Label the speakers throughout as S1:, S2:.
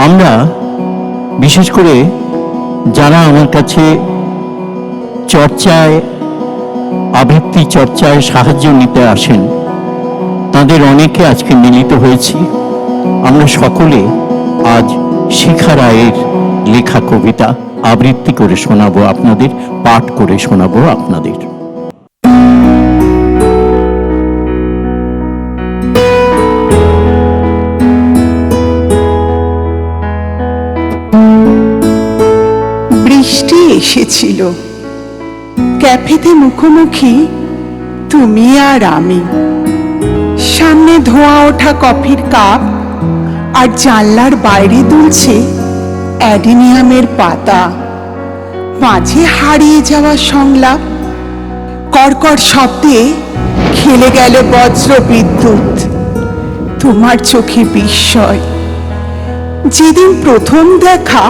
S1: আমরা বিশেষ করে যারা আমার কাছে চর্চায়, আবৃত্তি চর্চায় সাহায্য নিতে আসেন, তাদের অনেকে আজকে মিলিত হয়েছি। আমরা সকলে আজ শিখা রায়ের লেখা কবিতা আবৃত্তি করে শোনাবো আপনাদের, পাঠ করে শোনাবো আপনাদের।
S2: বৃষ্টি এসেছিল, ক্যাফেতে মুখোমুখি তুমি আর আমি, সামনে ধোঁয়া ওঠা কফির কাপ, আর জানলার বাইরে দুলছে অ্যাডিনিয়ামের পাতা। মাঝে হারিয়ে যাওয়া সংলাপ, কর্কট শব্দে খেলে গেল বজ্র বিদ্যুৎ। তোমার চোখে বিস্ময়। যেদিন প্রথম দেখা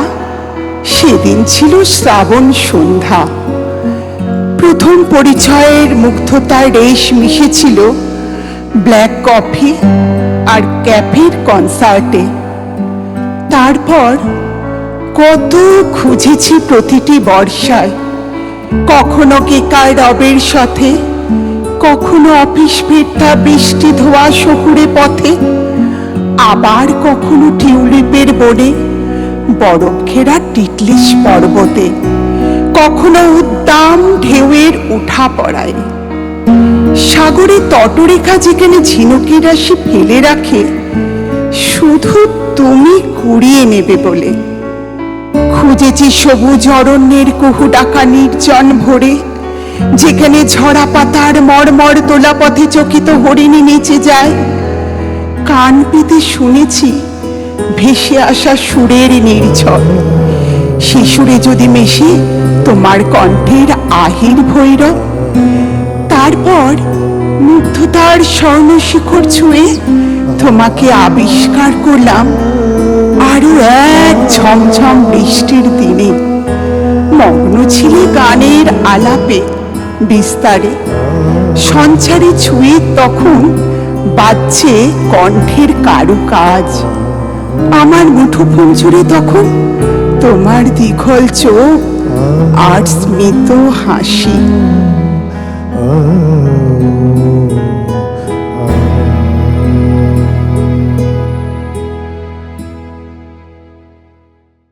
S2: সেদিন ছিল শ্রাবণ সন্ধ্যা। প্রথম পরিচয়ের মুগ্ধতার রেশ মিশেছিল ব্ল্যাক কফি আর ক্যাফের কনসার্টে। তারপর কত খুঁজেছি প্রতিটি বর্ষায়, কখনো কেকার রবের সাথে, কখনো অফিস ফেরতা বৃষ্টি ধোয়া শহুরে পথে, আবার কখনো টিউলিপের বনে, বরফ ঘেরা টিটলিস পর্বতে, কখনো উদ্দাম ঢেউয়ের উঠা পড়ায়। সাগরে তটরেখা যেখানে ঝিনুকের রাশি ফেলে রাখে শুধু তুমি কুড়িয়ে নেবে বলে। খুঁজেছি সবুজ অরণ্যের কুহু ডাকা নির্জন ভোরে, যেখানে ঝরা পাতার মরমর তোলা পথে চকিত হরিণী নেচে যায়। কান পেতে শুনেছি ভেসে আসা সুরের নির্ঝর, সে সুরে যদি মেশে তোমার কণ্ঠের আহির ভৈরব। তারপর মুগ্ধতার স্বর্ণ শিখর ছুঁয়ে তোমাকে আবিষ্কার করলাম আরো এক ঝমঝম বৃষ্টির দিনে। মগ্ন ছিলে গানের আলাপে বিস্তারে, সঞ্চারে ছুঁয়ে তখন বাজছে কণ্ঠের কারুকাজ। আমার মুঠোফোন জুড়ে তখন তোমার দীঘল চোখ আর স্মিত হাসি।